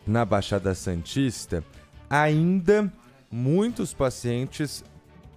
na Baixada Santista, ainda muitos pacientes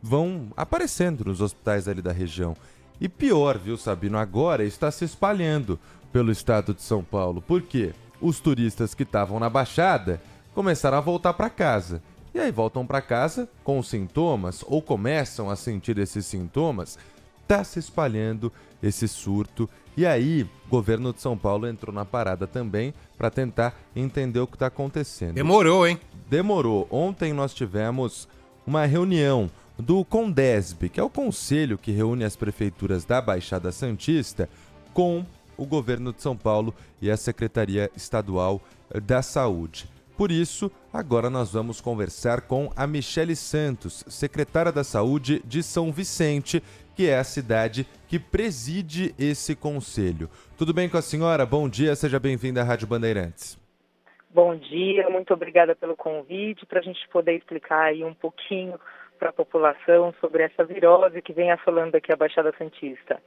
vão aparecendo nos hospitais ali da região. E pior, viu, Sabino, agora está se espalhando pelo estado de São Paulo. Por quê? Os turistas que estavam na Baixada começaram a voltar para casa. E aí voltam para casa com sintomas, ou começam a sentir esses sintomas, está se espalhando esse surto. E aí, o governo de São Paulo entrou na parada também para tentar entender o que está acontecendo. Demorou, hein? Demorou. Ontem nós tivemos uma reunião do CONDESB, que é o conselho que reúne as prefeituras da Baixada Santista, com o governo de São Paulo e a Secretaria Estadual da Saúde. Por isso, agora nós vamos conversar com a Michele Santos, secretária da Saúde de São Vicente, que é a cidade que preside esse conselho. Tudo bem com a senhora? Bom dia, seja bem-vinda à Rádio Bandeirantes. Bom dia, muito obrigada pelo convite, para a gente poder explicar aí um pouquinho para a população sobre essa virose que vem assolando aqui a Baixada Santista.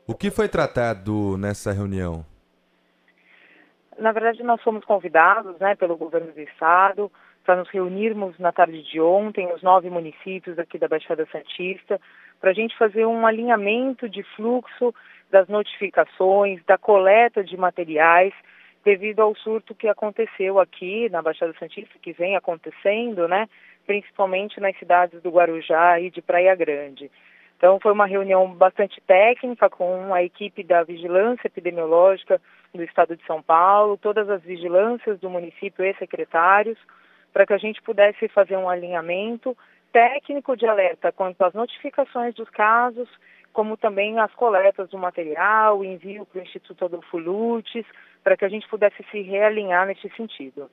O que foi tratado nessa reunião? Na verdade, nós fomos convidados, pelo governo do estado para nos reunirmos na tarde de ontem, os 9 municípios aqui da Baixada Santista, para a gente fazer um alinhamento de fluxo das notificações, da coleta de materiais, devido ao surto que aconteceu aqui na Baixada Santista, que vem acontecendo, principalmente nas cidades do Guarujá e de Praia Grande. Então, foi uma reunião bastante técnica com a equipe da Vigilância Epidemiológica do Estado de São Paulo, todas as vigilâncias do município e secretários, para que a gente pudesse fazer um alinhamento técnico de alerta quanto às notificações dos casos, como também as coletas do material, o envio para o Instituto Adolfo Lutz, para que a gente pudesse se realinhar nesse sentido.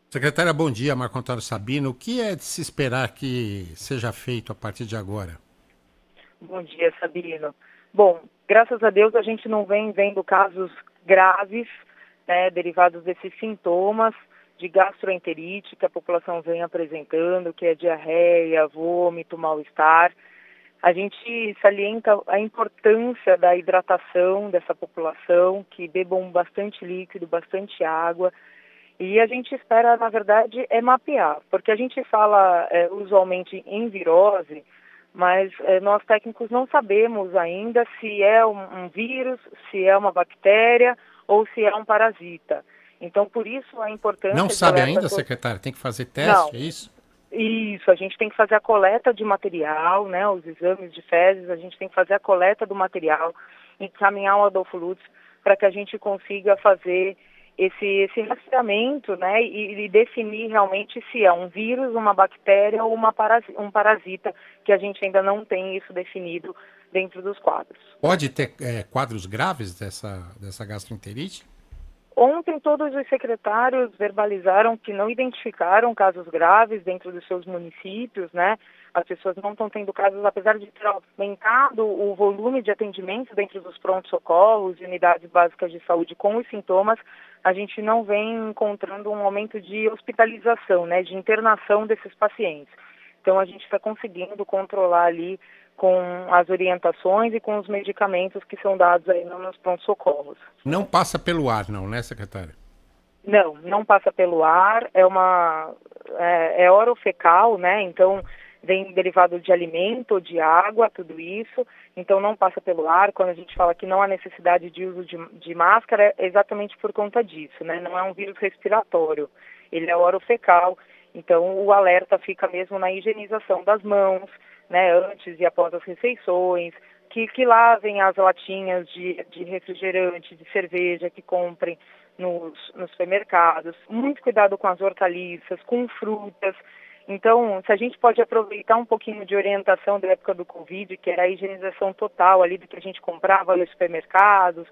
Secretária, bom dia, Marco Antônio Sabino. O que é de se esperar que seja feito a partir de agora? Bom dia, Sabino. Bom, graças a Deus a gente não vem vendo casos graves, derivados desses sintomas de gastroenterite que a população vem apresentando, que é diarreia, vômito, mal-estar. A gente salienta a importância da hidratação dessa população, que bebam bastante líquido, bastante água. E a gente espera, na verdade, mapear, porque a gente fala usualmente em virose, mas nós técnicos não sabemos ainda se é um vírus, se é uma bactéria ou se é um parasita. Então, por isso a importância... Não sabe ainda, secretária? Tem que fazer teste, não. É isso? Isso, a gente tem que fazer a coleta de material, os exames de fezes, a gente tem que fazer a coleta do material, encaminhar o Adolfo Lutz para que a gente consiga fazer esse rastreamento, e definir realmente se é um vírus, uma bactéria ou um parasita, que a gente ainda não tem isso definido dentro dos quadros. Pode ter quadros graves dessa gastroenterite? Ontem todos os secretários verbalizaram que não identificaram casos graves dentro dos seus municípios, As pessoas não estão tendo casos, apesar de ter aumentado o volume de atendimento dentro dos prontos-socorros e unidades básicas de saúde com os sintomas, a gente não vem encontrando um aumento de hospitalização, de internação desses pacientes. Então a gente está conseguindo controlar ali com as orientações e com os medicamentos que são dados aí nos prontos-socorros. Não passa pelo ar, não, né, secretária? Não passa pelo ar, é orofecal, então vem derivado de alimento, de água, tudo isso, então não passa pelo ar. Quando a gente fala que não há necessidade de uso de máscara, é exatamente por conta disso, Não é um vírus respiratório, ele é orofecal, então o alerta fica mesmo na higienização das mãos, antes e após as refeições, que lavem as latinhas de refrigerante, de cerveja, que comprem nos supermercados. Muito cuidado com as hortaliças, com frutas. Então, se a gente pode aproveitar um pouquinho de orientação da época do Covid, que era a higienização total ali do que a gente comprava nos supermercados,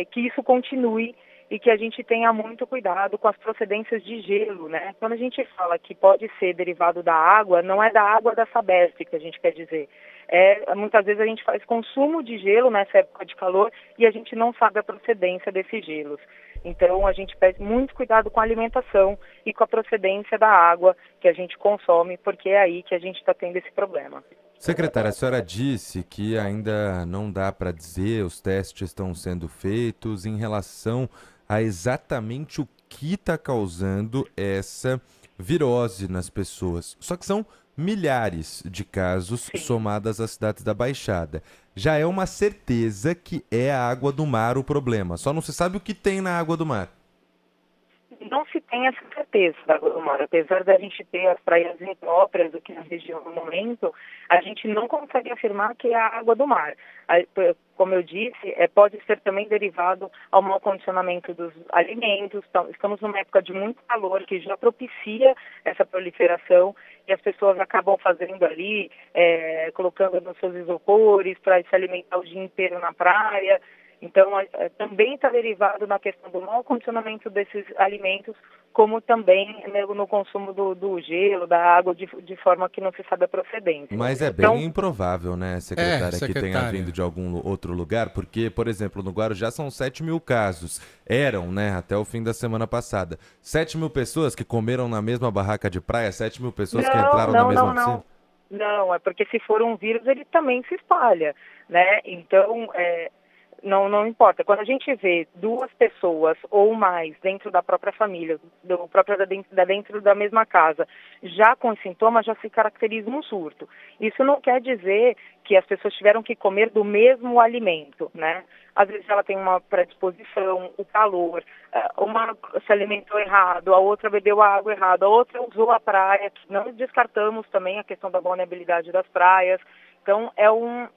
que isso continue e que a gente tenha muito cuidado com as procedências de gelo, Quando a gente fala que pode ser derivado da água, não é da água da Sabesp que a gente quer dizer. Muitas vezes a gente faz consumo de gelo nessa época de calor e a gente não sabe a procedência desses gelos. Então, a gente pede muito cuidado com a alimentação e com a procedência da água que a gente consome, porque é aí que a gente está tendo esse problema. Secretária, a senhora disse que ainda não dá para dizer, os testes estão sendo feitos em relação a exatamente o que está causando essa virose nas pessoas. Só que são milhares de casos Sim. somadas às cidades da Baixada. Já é uma certeza que é a água do mar o problema. Só não se sabe o que tem na água do mar. Não se tem essa certeza da água do mar. Apesar da gente ter as praias impróprias aqui na região no momento, a gente não consegue afirmar que é a água do mar. Como eu disse, pode ser também derivado ao mau condicionamento dos alimentos. Estamos numa época de muito calor que já propicia essa proliferação e as pessoas acabam fazendo ali, colocando nos seus isopores para se alimentar o dia inteiro na praia. Então, também está derivado na questão do mau condicionamento desses alimentos, como também, né, no consumo do gelo, da água, de forma que não se sabe a procedência. Mas é Então, bem improvável, né, secretária, que tenha vindo de algum outro lugar, porque, por exemplo, no Guarujá são 7.000 casos. Eram, né, até o fim da semana passada. 7.000 pessoas que comeram na mesma barraca de praia, 7.000 pessoas que entraram na mesma piscina? Não, é porque se for um vírus, ele também se espalha, né? Então, não importa. Quando a gente vê 2 pessoas ou mais dentro da própria família, dentro da mesma casa, já com sintomas, já se caracteriza um surto. Isso não quer dizer que as pessoas tiveram que comer do mesmo alimento, né? Às vezes ela tem uma predisposição, o calor, uma se alimentou errado, a outra bebeu a água errada, a outra usou a praia. Não descartamos também a questão da vulnerabilidade das praias. Então, é um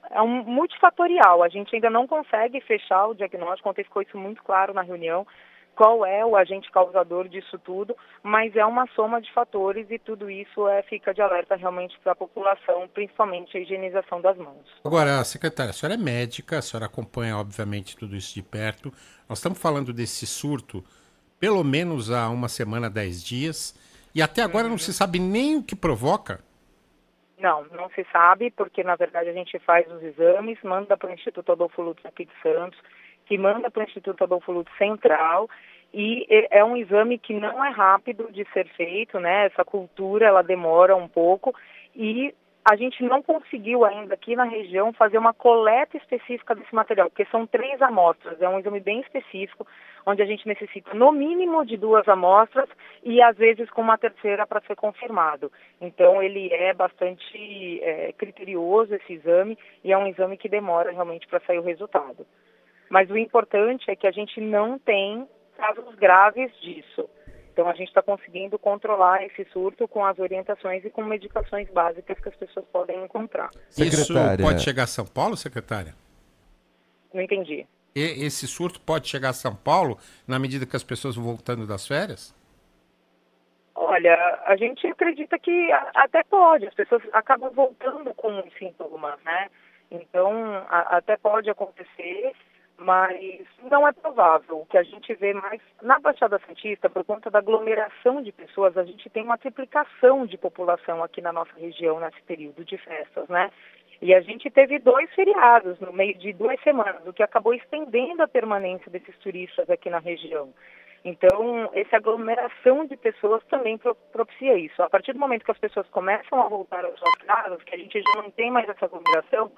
multifatorial. A gente ainda não consegue fechar o diagnóstico, ontem ficou isso muito claro na reunião, qual é o agente causador disso tudo, mas é uma soma de fatores e tudo isso fica de alerta realmente para a população, principalmente a higienização das mãos. Agora, secretária, a senhora é médica, a senhora acompanha, obviamente, tudo isso de perto. Nós estamos falando desse surto pelo menos há 1 semana, 10 dias, e até agora não se sabe nem o que provoca. Não se sabe, porque na verdade a gente faz os exames, manda para o Instituto Adolfo Lutz aqui de Santos, que manda para o Instituto Adolfo Lutz Central, e é um exame que não é rápido de ser feito, né? Essa cultura, ela demora um pouco, e a gente não conseguiu ainda aqui na região fazer uma coleta específica desse material, porque são 3 amostras, é um exame bem específico, onde a gente necessita no mínimo de 2 amostras e às vezes com uma terceira para ser confirmado. Então ele é bastante criterioso esse exame e é um exame que demora realmente para sair o resultado. Mas o importante é que a gente não tem casos graves disso. Então, a gente está conseguindo controlar esse surto com as orientações e com medicações básicas que as pessoas podem encontrar. Isso pode chegar a São Paulo, secretária? Não entendi. Esse surto pode chegar a São Paulo na medida que as pessoas vão voltando das férias? Olha, a gente acredita que até pode. As pessoas acabam voltando com os sintomas, né? Então, até pode acontecer, mas não é provável. O que a gente vê mais na Baixada Santista, por conta da aglomeração de pessoas, a gente tem uma triplicação de população aqui na nossa região nesse período de festas, né? E a gente teve 2 feriados no meio de 2 semanas, o que acabou estendendo a permanência desses turistas aqui na região. Então, essa aglomeração de pessoas também propicia isso. A partir do momento que as pessoas começam a voltar às suas casas, que a gente já não tem mais essa aglomeração,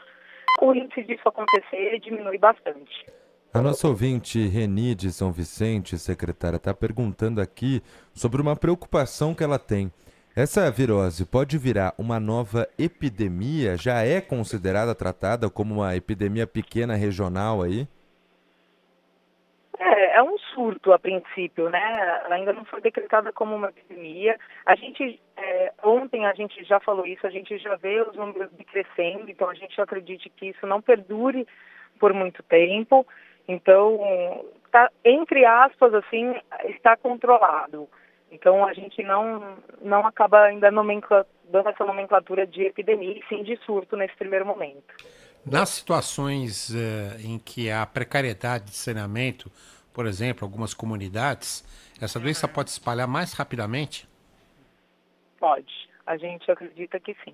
o índice disso acontecer diminui bastante. A nossa ouvinte Reni de São Vicente, secretária, está perguntando aqui sobre uma preocupação que ela tem. Essa virose pode virar uma nova epidemia? Já é considerada, tratada como uma epidemia pequena regional aí? É um surto a princípio, né? Ela ainda não foi decretada como uma epidemia. A gente, ontem a gente já falou isso, a gente já vê os números crescendo, então a gente acredita que isso não perdure por muito tempo. Então, tá, entre aspas, assim, está controlado. Então a gente não acaba ainda dando essa nomenclatura de epidemia, e sim de surto nesse primeiro momento. Nas situações em que há precariedade de saneamento, por exemplo, algumas comunidades, essa doença pode se espalhar mais rapidamente? Pode. A gente acredita que sim.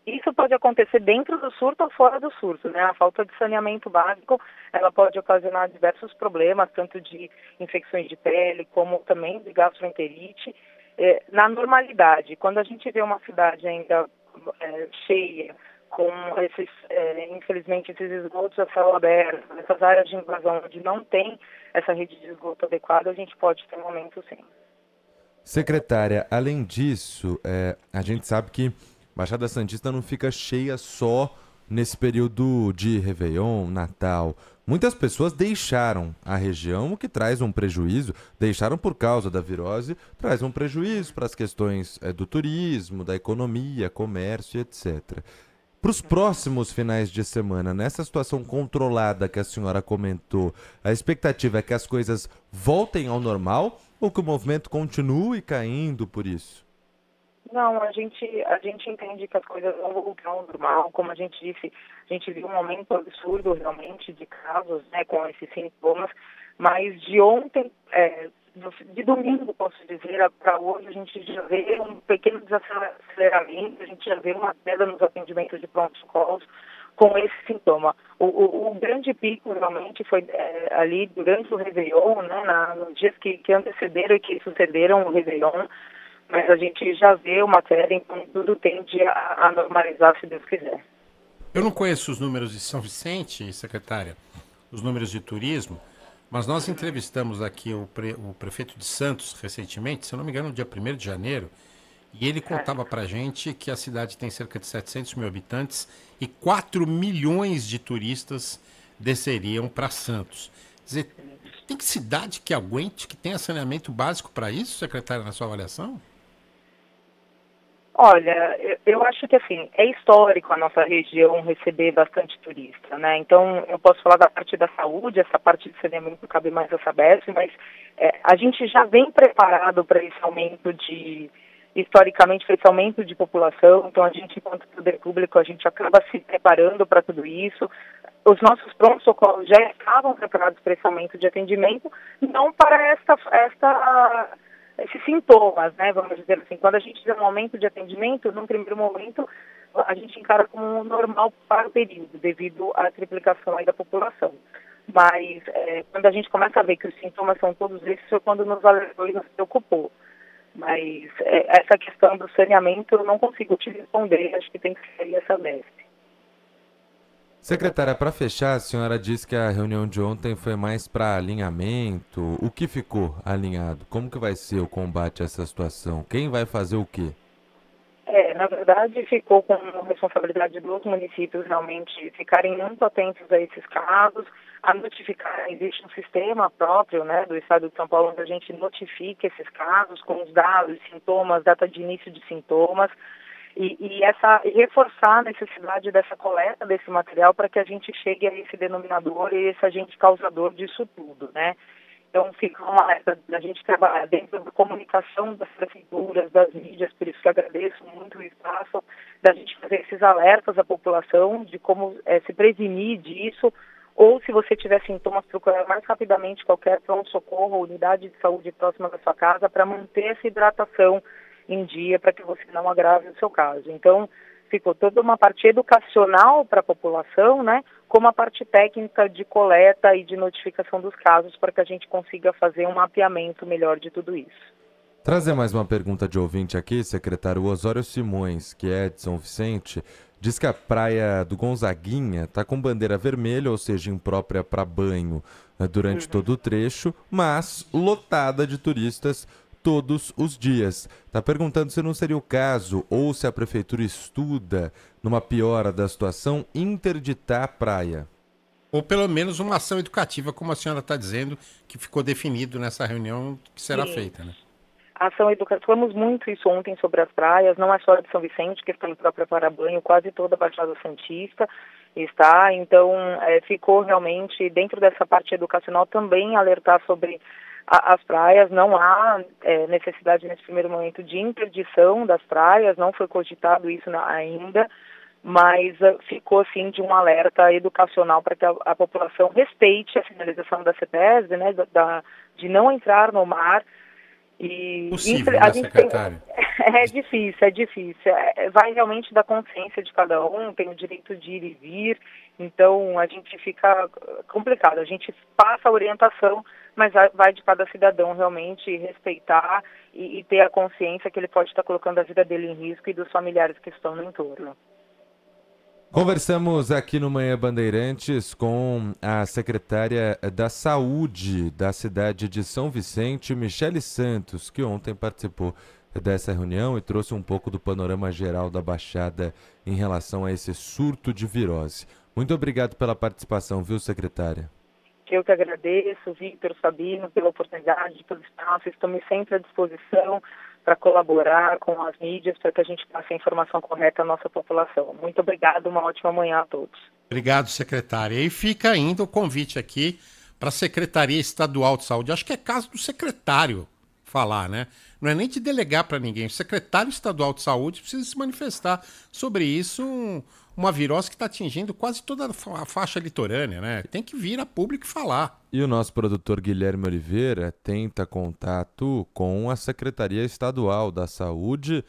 Isso pode acontecer dentro do surto ou fora do surto, né? A falta de saneamento básico, ela pode ocasionar diversos problemas, tanto de infecções de pele, como também de gastroenterite. Na normalidade, quando a gente vê uma cidade ainda cheia, com esses, infelizmente, esses esgotos a céu aberto, essas áreas de invasão onde não tem essa rede de esgoto adequada, a gente pode ter um aumento sim. Secretária, além disso, a gente sabe que Baixada Santista não fica cheia só nesse período de Réveillon, Natal. Muitas pessoas deixaram a região, o que traz um prejuízo, deixaram por causa da virose, traz um prejuízo para as questões do turismo, da economia, comércio, etc. Para os próximos finais de semana, nessa situação controlada que a senhora comentou, a expectativa é que as coisas voltem ao normal ou que o movimento continue caindo por isso? Não, a gente entende que as coisas vão voltar ao normal. Como a gente disse, a gente viu um aumento absurdo realmente de casos, né, com esses sintomas, mas de ontem, de domingo, posso dizer, para hoje, a gente já vê um pequeno desaceleramento, a gente já vê uma queda nos atendimentos de pronto-socorros com esse sintoma. O grande pico realmente foi ali durante o Réveillon, né, nos dias que antecederam e que sucederam o Réveillon, mas a gente já vê uma queda, então tudo tende a normalizar, se Deus quiser. Eu não conheço os números de São Vicente, secretária, os números de turismo, mas nós entrevistamos aqui o prefeito de Santos recentemente, se eu não me engano, no dia 1º de janeiro, e ele contava pra gente que a cidade tem cerca de 700 mil habitantes e 4 milhões de turistas desceriam para Santos. Quer dizer, tem cidade que aguente, que tenha saneamento básico para isso, secretária, na sua avaliação? Olha, eu acho que assim, é histórico a nossa região receber bastante turista, né? Então, eu posso falar da parte da saúde, essa parte de saneamento cabe mais a Sabesp, mas a gente já vem preparado para esse aumento historicamente, para esse aumento de população, então a gente, enquanto poder público, a gente acaba se preparando para tudo isso. Os nossos prontos-socorros já estavam preparados para esse aumento de atendimento, não para esses sintomas, né, vamos dizer assim. Quando a gente tiver um aumento de atendimento, num primeiro momento, a gente encara como normal para o período, devido à triplicação aí da população. Mas quando a gente começa a ver que os sintomas são todos esses, foi quando nos alertou e nos preocupou. Mas essa questão do saneamento eu não consigo te responder, acho que tem que ser essa mestre. Secretária, para fechar, a senhora disse que a reunião de ontem foi mais para alinhamento. O que ficou alinhado? Como que vai ser o combate a essa situação? Quem vai fazer o quê? Na verdade, ficou com a responsabilidade dos municípios realmente ficarem muito atentos a esses casos, a notificar. Existe um sistema próprio, né, do Estado de São Paulo onde a gente notifica esses casos com os dados, sintomas, data de início de sintomas, e reforçar a necessidade dessa coleta desse material para que a gente chegue a esse denominador e esse agente causador disso tudo, né? Então, fica uma alerta da gente trabalhar dentro da comunicação das prefeituras, das mídias, por isso que agradeço muito o espaço, da gente fazer esses alertas à população de como se prevenir disso, ou se você tiver sintomas, procurar mais rapidamente qualquer pronto-socorro ou unidade de saúde próxima da sua casa para manter essa hidratação em dia, para que você não agrave o seu caso. Então, ficou toda uma parte educacional para a população, né, como a parte técnica de coleta e de notificação dos casos, para que a gente consiga fazer um mapeamento melhor de tudo isso. Trazer mais uma pergunta de ouvinte aqui, secretário. O Osório Simões, que é de São Vicente, diz que a praia do Gonzaguinha está com bandeira vermelha, ou seja, imprópria para banho durante todo o trecho, mas lotada de turistas todos os dias. Está perguntando se não seria o caso, ou se a prefeitura estuda, numa piora da situação, interditar a praia. Ou pelo menos uma ação educativa, como a senhora está dizendo, que ficou definido nessa reunião que será feita, né? A ação educativa, falamos muito isso ontem sobre as praias, não é só de São Vicente, que está imprópria para banho, quase toda a Baixada Santista está, então ficou realmente, dentro dessa parte educacional, também alertar sobre as praias. Não há necessidade nesse primeiro momento de interdição das praias, não foi cogitado isso ainda, mas ficou sim de um alerta educacional para que a população respeite a sinalização da CETESB, né, de não entrar no mar. E possível, né, secretário? É difícil. Vai realmente da consciência de cada um, tem o direito de ir e vir, então a gente fica complicado. A gente passa a orientação, mas vai de cada cidadão realmente respeitar e ter a consciência que ele pode estar colocando a vida dele em risco e dos familiares que estão no entorno. Conversamos aqui no Manhã Bandeirantes com a secretária da Saúde da cidade de São Vicente, Michele Santos, que ontem participou dessa reunião e trouxe um pouco do panorama geral da Baixada em relação a esse surto de virose. Muito obrigado pela participação, viu, secretária? Eu que agradeço, Victor, Sabino, pela oportunidade, pelo espaço. Estamos sempre à disposição para colaborar com as mídias para que a gente passe a informação correta à nossa população. Muito obrigado, uma ótima manhã a todos. Obrigado, secretária. E fica ainda o convite aqui para a Secretaria Estadual de Saúde. Acho que é caso do secretário falar, né? Não é nem de delegar para ninguém. O secretário estadual de saúde precisa se manifestar sobre isso, uma virose que está atingindo quase toda a faixa litorânea, né? Tem que vir a público e falar. E o nosso produtor Guilherme Oliveira tenta contato com a Secretaria Estadual da Saúde.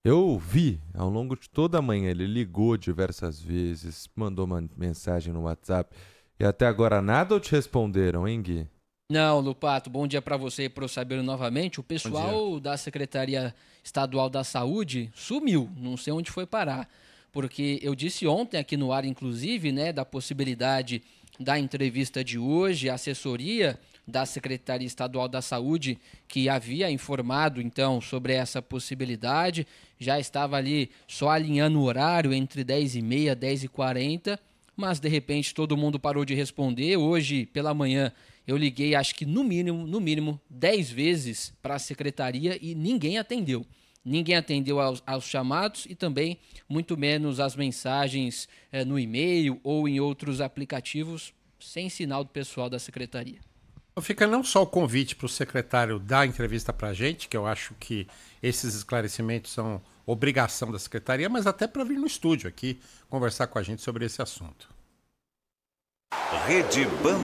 Eu vi ao longo de toda a manhã, ele ligou diversas vezes, mandou uma mensagem no WhatsApp e até agora nada ou te responderam, hein, Gui? Não, Lupato, bom dia para você e para o Sabino novamente. O pessoal da Secretaria Estadual da Saúde sumiu, não sei onde foi parar. Porque eu disse ontem aqui no ar, inclusive, né, da possibilidade da entrevista de hoje, a assessoria da Secretaria Estadual da Saúde, que havia informado, então, sobre essa possibilidade, já estava ali só alinhando o horário entre 10h30 e 10h40, mas, de repente, todo mundo parou de responder. Hoje, pela manhã, eu liguei, acho que no mínimo, 10 vezes para a secretaria e ninguém atendeu. Ninguém atendeu aos chamados e também muito menos as mensagens no e-mail ou em outros aplicativos, sem sinal do pessoal da secretaria. Fica não só o convite para o secretário dar entrevista para a gente, que eu acho que esses esclarecimentos são obrigação da secretaria, mas até para vir no estúdio aqui conversar com a gente sobre esse assunto. Rede